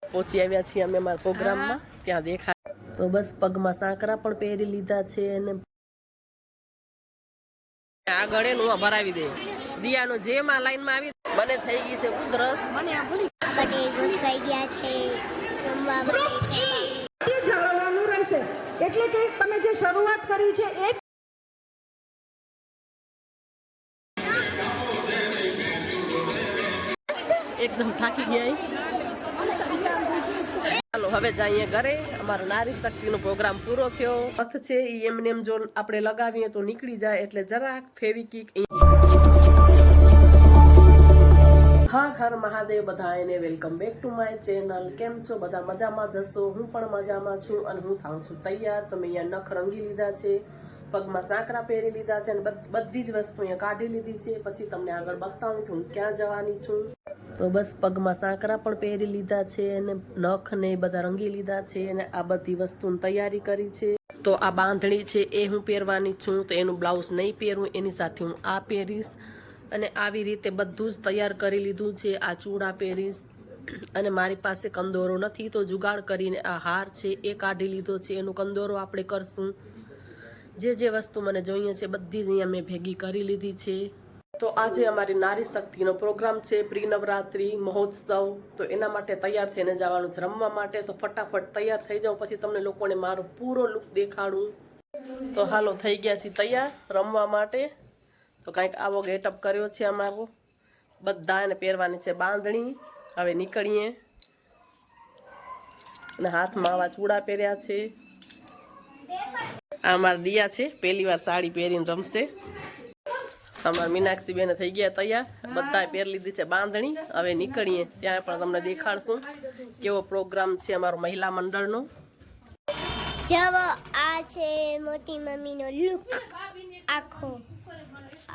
પહોંચી આવ્યા છીએ અમે અમારા પ્રોગ્રામમાં. ત્યાં દેખાય તો બસ પગમાં સાંકરા પણ પહેરી લીધા છે અને આગળ એનું ભરાવી દે દિયાનો જેમાં લાઈનમાં આવી મને થઈ ગઈ છે ઉધરસ. મને આ ભૂલી બધે ગોઠવાઈ ગયા છે રમવા માટે. જાળવવાનું રહેશે એટલે કે તમે જે શરૂઆત કરી છે એ એકદમ થાકી ગયા. ચાલો હવે જઈએ ઘરે. અમારો નારી શક્તિનો પ્રોગ્રામ પૂરો થયો. અર્થ છે એ એમને એમ જો આપણે લગાવીએ તો નીકળી જાય એટલે જરાક ફેવિકિક. હર હર મહાદેવ બધાને welcome back to my channel. કેમ છો બધા? મજામાં જશો. હું પણ મજામાં છું અને હું થાઉં છું તૈયાર. તો મેં અહીંયા નખ રંગી લીધા છે, પગમાં સાંકરા પહેરી લીધા છે અને બધી જ વસ્તુ અહીંયા કાઢી લીધી છે. પછી તમને આગળ બતાવું કે હું ક્યાં જવાની છું. તો બસ પગમાં સાંકરા પણ પહેરી લીધા છે અને નખ ને બધા રંગી લીધા છે અને આ બધી વસ્તુની તૈયારી કરી છે. તો આ બાંધણી છે એ હું પહેરવાની છું. તો એનું બ્લાઉઝ નહીં પહેરું, એની સાથે હું આ પહેરીશ અને આવી રીતે બધું જ તૈયાર કરી લીધું છે. આ ચૂડા પહેરીશ અને મારી પાસે કંદોરો નથી તો જુગાડ કરીને આ હાર છે એ કાઢી લીધો છે. એનું કંદોરો આપણે કરશું. જે વસ્તુ મને જોઈએ છે બધી જ અહીંયા મેં ભેગી કરી લીધી છે. તો આજે અમારી નારી શક્તિનો પ્રોગ્રામ છે, પ્રી નવરાત્રી મહોત્સવ. તો એના માટે તૈયાર થઈને જવાનું છે રમવા માટે. તો ફટાફટ તૈયાર થઈ જાઉં પછી તમને લોકોને મારો પૂરો લુક દેખાડું. તો હાલો થઈ ગયા છીએ તૈયાર રમવા માટે. તો કાંઈક આવો ગેટઅપ કર્યો છે અમારો. બધા એને પહેરવાની છે બાંધણી. હવે નીકળીએ. અને હાથમાં આવા ચૂડા પહેર્યા છે. આ અમારા દિયા છે, પહેલી વાર સાડી પહેરીને રમશે. અમારા મીનાક્ષી બેન થઈ ગયા તૈયાર. બધાએ પહેરી લીધી છે બાંધણી. હવે નીકળીએ. ત્યાં પણ તમને દેખાડશું કેવો પ્રોગ્રામ છે અમારો મહિલા મંડળનો. જવો આ છે મોટી મમ્મીનો લુક આખો.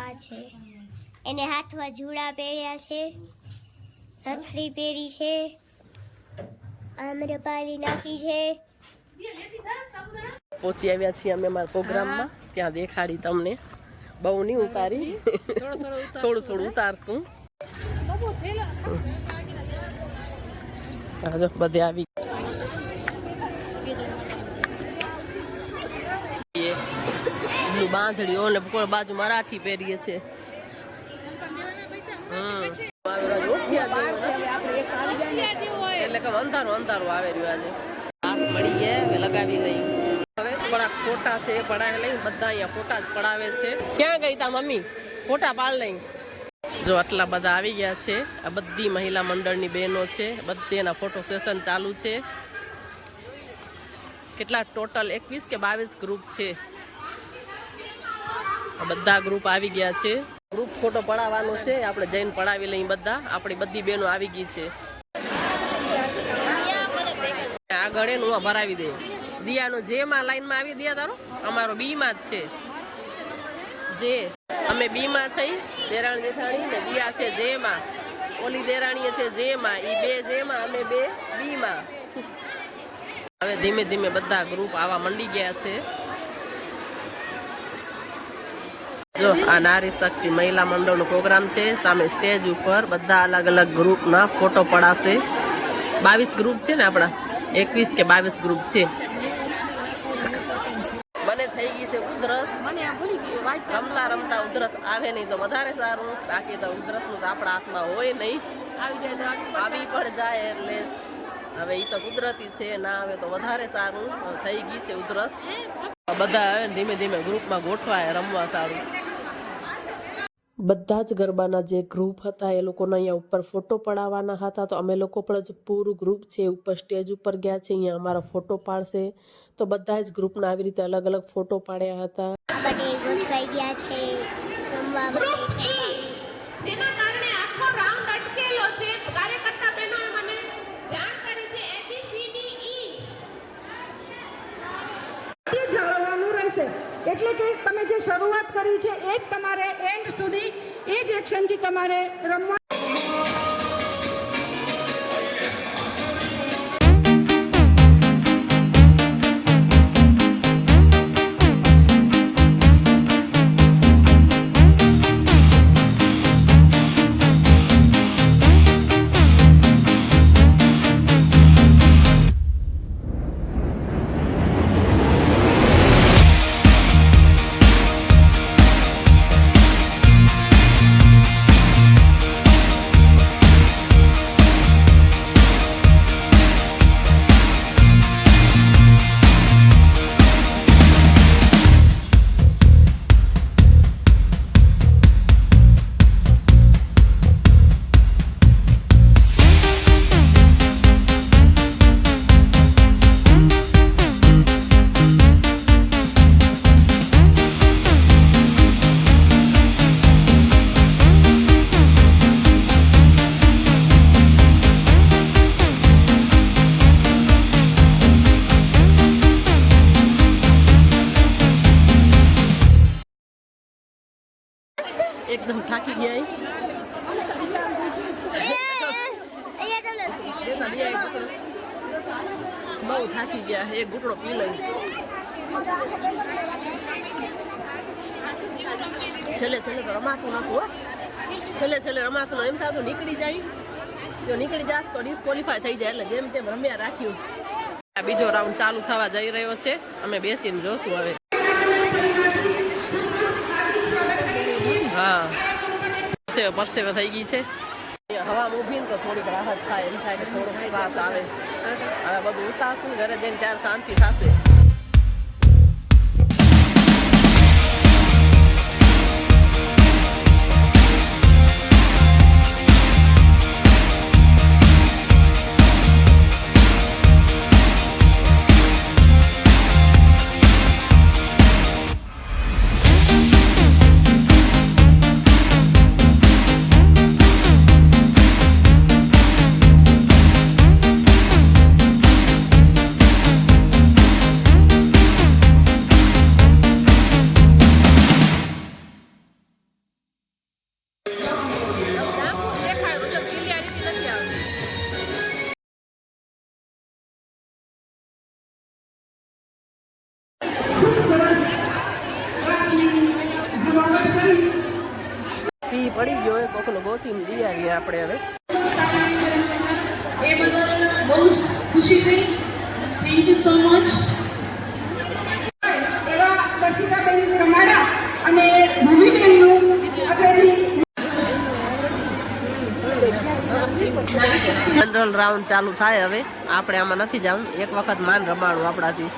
આ છે એને હાથમાં જૂડા પહેર્યા છે, હથડી પહેરી છે, આમ્રપાલી નાખી છે. પહોંચી આવ્યા છીએ અમે અમારા પ્રોગ્રામમાં. ત્યાં દેખાડી તમને. બહુ નહીં ઉતારી, થોડું થોડું ઉતારશું. જો બધે આવી બાંધડીઓ ને કોઈ બાજુ મરાઠી પહેરીએ છે. એટલે કે અંધારું અંધારું આવે રહ્યું આજે. પાસ મળીએ લગાવી લઈ. હવે થોડાક ફોટા છે એ પડાવી લઈ. બધા અહીંયા ફોટા જ પડાવે છે. ક્યાં ગઈ તા મમ્મી? ફોટા પાડ લઈ. જો આટલા બધા આવી ગયા છે. આ બધી મહિલા મંડળની બહેનો છે. બધી એના ફોટો સેશન ચાલુ છે. કેટલા ટોટલ 21 કે 22 ગ્રુપ છે. બધા ગ્રુપ આવી ગયા છે. ગ્રુપ ફોટો પડાવવાનો છે. આપણે જઈને પડાવી લઈ. બધા આપણી બધી બહેનો આવી ગઈ છે. આગળ એનું ભરાવી દે દિયાનો જેમાં લાઈનમાં આવી. દિયા તારો અમારો બી માં જ છે. જે અમે બી માં છે દેરાણી જેઠાણી ને દિયા છે જેમાં. ઓલી દેરાણી છે જેમાં. ઈ બે જેમાં, અમે બે બી માં. હવે ધીમે ધીમે બધા ગ્રુપ આવા મંડી ગયા છે. જો આ નારી શક્તિ મહિલા મંડળનો પ્રોગ્રામ છે. સામે સ્ટેજ ઉપર બધા અલગ અલગ ગ્રુપના ફોટો પડાશે. 22 ગ્રુપ છે ને આપણા, 21 કે 22 ગ્રુપ છે. મને થઈ ગઈ છે ઉધરસ. મને આ ભૂલી ગઈ. રમતા રમતા ઉધરસ આવે નહીં તો વધારે સારું. બાકી તો ઉધરસનું તો આપણા હાથમાં હોય નહીં. આવી જાય તો આવી પણ જાય એટલે હવે એ તો કુદરતી છે. ના આવે તો વધારે સારું. થઈ ગઈ છે ઉધરસ. બધા આવે ધીમે ધીમે ગ્રુપમાં ગોઠવાય રમવા સારું. બધા જ ગરબાના જે ગ્રુપ હતા એ લોકોના અહીંયા ઉપર ફોટો પડાવવાના હતા. તો અમે લોકો પણ પૂરું ગ્રુપ છે ઉપર સ્ટેજ ઉપર ગયા છે. અહીંયા અમારો ફોટો પાડશે. તો બધા જ ગ્રુપના આવી રીતે અલગ અલગ ફોટો પાડ્યા હતા. બધે ગોઠવાઈ ગયા છે રમવા માટે. જેના કારણે આખો રાઉન્ડ અટકેલો છે. કાર્યકર્તા બહેનોએ મને જાણ કરી છે ABCDE જાળવવાનું રહેશે એટલે કે તમે જે શરૂઆત કરી છે એ જ તમારે એન્ડ સુધી એ જ એક્શનથી તમારે રમવા. બહુ થાકી ગયા, એક ઘૂંટડો પી લઈ. છેલ્લે છેલ્લે તો રમાતું નતું હો, છેલ્લે રમાતું એમ થતું નીકળી જાય, જો નીકળી જાય તો ડિસ્કોલિફાય થઈ જાય, એટલે જેમ તેમ રમ્યા રાખ્યું. બીજો રાઉન્ડ ચાલુ થવા જઈ રહ્યો છે, અમે બેસીને જોશું હવે. હા પરસેવે થઈ ગઈ છે. હવા ઊભી ને તો થોડીક રાહત થાય, એમ થાય કે થોડોક શ્વાસ આવે. હવે બધું ઉતારશું ને ઘરે જઈને ત્યારે શાંતિ થશે. પી પડી ગયો એ કોકનો ગોતીને દઈ આવીએ આપણે હવે. એ બદલ બહુ જ ખુશી થઈ. Thank you so much. એવા દર્શિતાબેન કમાડા અને ભૂમિબેનનું અત્રેથી જનરલ રાઉન્ડ ચાલુ થાય હવે. આપણે આમાં નથી જવું, એક વખત માન રમાડું આપણાથી.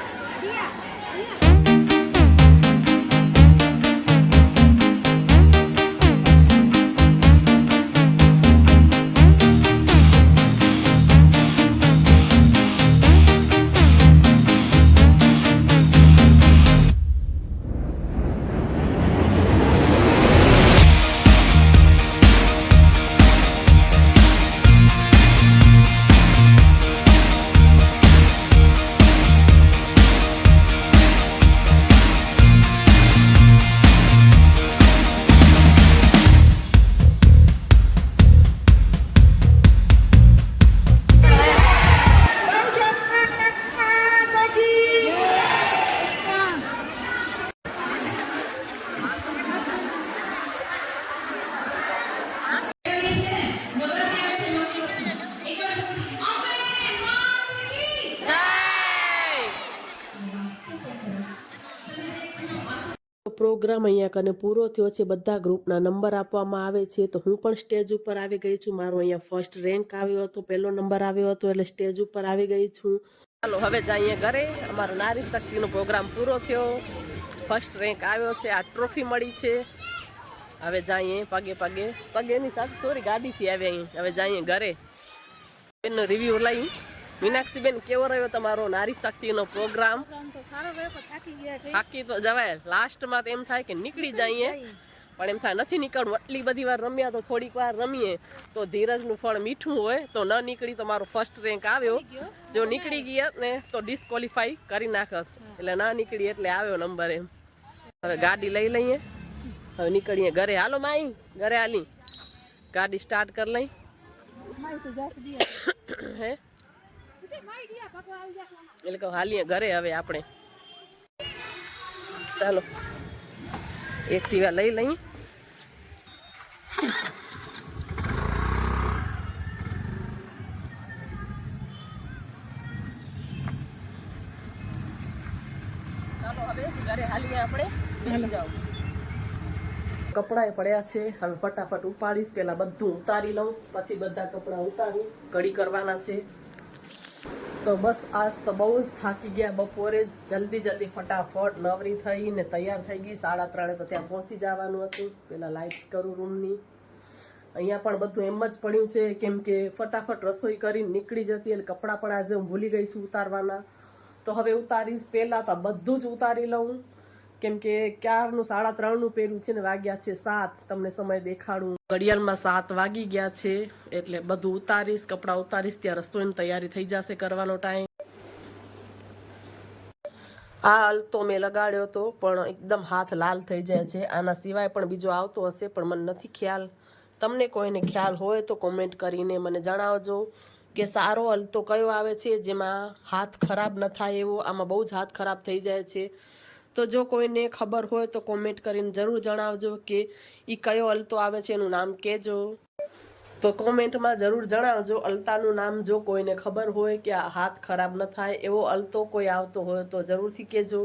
પ્રોગ્રામ અહીંયા કને પૂરો થયો છે. બધા ગ્રુપના નંબર આપવામાં આવે છે. તો હું પણ સ્ટેજ ઉપર આવી ગઈ છું. મારો અહીંયા ફર્સ્ટ રેન્ક આવ્યો હતો, પહેલો નંબર આવ્યો હતો, એટલે સ્ટેજ ઉપર આવી ગઈ છું. ચાલો હવે જઈએ ઘરે. અમારો નારી શક્તિનો પ્રોગ્રામ પૂરો થયો, ફર્સ્ટ રેન્ક આવ્યો છે, આ ટ્રોફી મળી છે. હવે જઈએ પગેની સાથે સોરી ગાડીથી આવ્યા અહીં. હવે જઈએ ઘરે. એનો રિવ્યુ લઈ. મીનાક્ષીબેન, કેવો રહ્યો તમારો નારી શક્તિનો પ્રોગ્રામ? થાકી તો જવાય, લાસ્ટમાં તો એમ થાય કે નીકળી જઈએ, પણ એમ થાય નથી નીકળવું. આટલી બધી વાર રમ્યા તો થોડીક વાર રમીએ તો ધીરજનું ફળ મીઠું હોય. તો ન નીકળી તો મારો ફર્સ્ટ રેન્ક આવ્યો. જો નીકળી ગયા ને તો ડિસ્કોલિફાઈ કરી નાખત, એટલે ના નીકળી એટલે આવ્યો નંબર એમ. હવે ગાડી લઈ લઈએ, હવે નીકળીએ ઘરે. હાલો માઈ, ઘરે હાલી, ગાડી સ્ટાર્ટ કરી લઈ. હે એટલે કહું હાલીએ ઘરે હવે આપણે. ચાલો એક્ટિવા લઈ લઈ. ચાલો હવે ઘરે હાલીએ આપણે. જાઓ, કપડાં પડ્યા છે, હવે ફટાફટ ઉપાડીશ. પેલા બધું ઉતારી લઉં, પછી બધા કપડાં ઉતારું. ઘડી કરવાના છે. તો બસ આજ તો બહુ જ થાકી ગયા. બપોરે જલ્દી ફટાફટ નવરી થઈને તૈયાર થઈ ગઈ. 3:30 તો ત્યાં પહોંચી જવાનું હતું. પેલા લાઇટ્સ કરું રૂમની. અહીંયા પણ બધું એમ જ પડ્યું છે, કેમ કે ફટાફટ રસોઈ કરીને નીકળી જતી, એટલે કપડાં પણ આજે હું ભૂલી ગઈ છું ઉતારવાના. તો હવે ઉતારીશ. પહેલાં તો બધું જ ઉતારી લઉં, કેમ કે ક્યારનું 3:30 પહેર્યું છે ને વાગ્યા છે 7. તમને સમય દેખાડું, ઘડિયાળમાં 7 વાગી ગયા છે. એટલે બધું ઉતારીશ, કપડાં ઉતારીશ, ત્યાં રસોઈની તૈયારી થઈ જશે કરવાનો ટાઈમ. આ અલતો મેં લગાડ્યો હતો, પણ એકદમ હાથ લાલ થઈ જાય છે. આના સિવાય પણ બીજો આવતો હશે, પણ મને નથી ખ્યાલ. તમને કોઈને ખ્યાલ હોય તો કોમેન્ટ કરીને મને જણાવજો કે સારો અલતો કયો આવે છે જેમાં હાથ ખરાબ ન થાય એવો. આમાં બહુ જ હાથ ખરાબ થઈ જાય છે. તો જો કોઈને ખબર હોય તો કોમેન્ટ કરીને જરૂર જણાવજો કે એ કયો અલતો આવે છે, એનું નામ કહેજો. તો કોમેન્ટમાં જરૂર જણાવજો અલતાનું નામ. જો કોઈને ખબર હોય કે આ હાથ ખરાબ ન થાય એવો અલતો કોઈ આવતો હોય તો જરૂરથી કહેજો.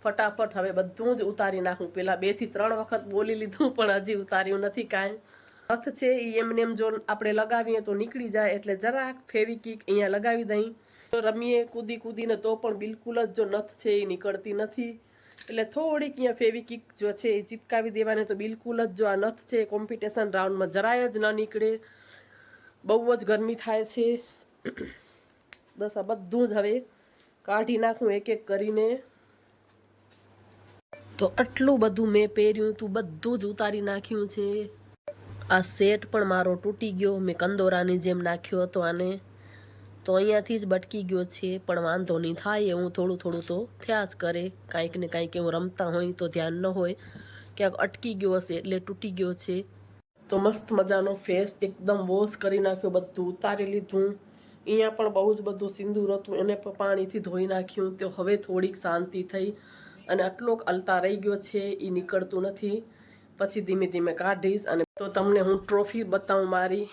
ફટાફટ હવે બધું જ ઉતારી નાખું. પહેલાં 2 થી 3 વખત બોલી લીધું પણ હજી ઉતાર્યું નથી કાંઈ. નથ છે એ એમને એમ જો આપણે લગાવીએ તો નીકળી જાય, એટલે જરાક ફેવિકિક અહીંયા લગાવી દઈ. તો રમીએ કૂદીને તો પણ બિલકુલ જ જો નથ છે એ નીકળતી નથી. એટલે થોડીક અહીંયા ફેવિકિક જો છે એ ચિપકાવી દેવાની. તો બિલકુલ જ જો આ નથ છે કોમ્પિટિશન રાઉન્ડમાં જરાય જ ન નીકળે. બહુ જ ગરમી થાય છે. બસ આ બધું જ હવે કાઢી નાખું એક એક કરીને. તો આટલું બધું મેં પહેર્યું તું બધું જ ઉતારી નાખ્યું છે. આ સેટ પણ મારો તૂટી ગયો. મેં કંદોરાની જેમ નાખ્યો હતો આને, તો અહીંયાથી જ બટકી ગયો છે. પણ વાંધો નહીં, થાય એવું થોડું તો થયા જ કરે. કાંઈક ને કાંઈક એવું રમતા હોય તો ધ્યાન ન હોય, ક્યાંક અટકી ગયો હશે એટલે તૂટી ગયો છે. તો મસ્ત મજાનો ફેસ એકદમ વોશ કરી નાખ્યો, બધું ઉતારી લીધું. અહીંયા પણ બહુ જ બધું સિંદૂર હતું, એને પણ પાણીથી ધોઈ નાખ્યું. તો હવે થોડીક શાંતિ થઈ. અને આટલોક અલતા રહી ગયો છે એ નીકળતું નથી. પછી ધીમે ધીમે કાઢીશ. અને તો તમને હું ટ્રોફી બતાવું મારી,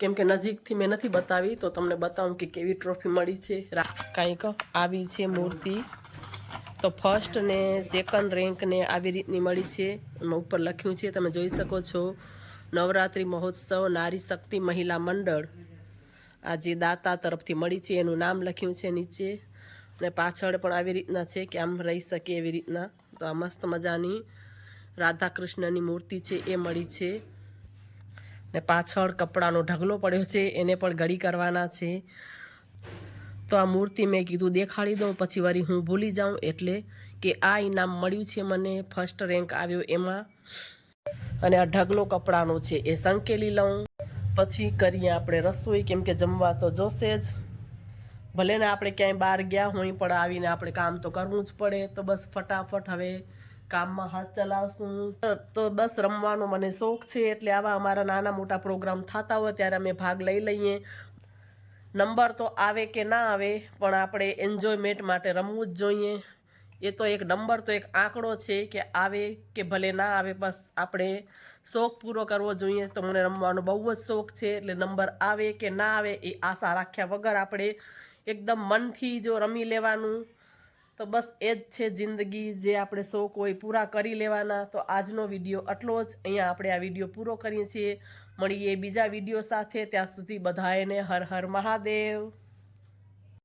કેમ કે નજીકથી મેં નથી બતાવી, તો તમને બતાવું કે કેવી ટ્રોફી મળી છે. કાંઈક આવી છે મૂર્તિ. તો ફર્સ્ટ ને સેકન્ડ રેન્ક ને આવી રીતની મળી છે. એમાં ઉપર લખ્યું છે, તમે જોઈ શકો છો, નવરાત્રિ મહોત્સવ નારી શક્તિ મહિલા મંડળ. આ જે દાતા તરફથી મળી છે એનું નામ લખ્યું છે નીચે. અને પાછળ પણ આવી રીતના છે કે આમ રહી શકે એવી રીતના. તો આ મસ્ત મજાની રાધા કૃષ્ણની મૂર્તિ છે એ મળી છે. ને પાછળ કપડાનો ઢગલો પડ્યો છે, એને પણ ઘડી કરવાના છે. તો આ મૂર્તિ મેં કીધું દેખાડી દઉં, પછી વળી હું ભૂલી જાઉં, એટલે કે આ ઇનામ મળ્યું છે મને, ફર્સ્ટ રેન્ક આવ્યો એમાં. અને આ ઢગલો કપડાનો છે એ સંકેલી લઉં. પછી કરીએ આપણે રસોઈ, કેમ કે જમવા તો જોશે જ. ભલે ને આપણે ક્યાંય બહાર ગયા હોય પણ આવીને આપણે કામ તો કરવું જ પડે. તો બસ ફટાફટ હવે કામમાં હાથ ચલાવશું. તો બસ રમવાનો મને શોખ છે, એટલે આવા અમારા નાના મોટા પ્રોગ્રામ થતા હોય ત્યારે અમે ભાગ લઈ લઈએ. નંબર તો આવે કે ના આવે, પણ આપણે એન્જોયમેન્ટ માટે રમવું જ જોઈએ. એ તો એક નંબર તો એક આંકડો છે કે આવે કે ભલે ના આવે, બસ આપણે શોખ પૂરો કરવો જોઈએ. તો મને રમવાનો બહુ જ શોખ છે, એટલે નંબર આવે કે ના આવે એ આશા રાખ્યા વગર આપણે એકદમ મનથી જો રમી લેવાનું. તો બસ એ જ છે જિંદગી, જે આપણે શોખ હોય પૂરા કરી લેવાના. તો આજનો વિડીયો આટલો જ. અહીંયા આપણે આ વિડીયો પૂરો કરીએ છીએ. મળીએ બીજા વિડીયો સાથે. ત્યાં સુધી બધાને હર હર મહાદેવ.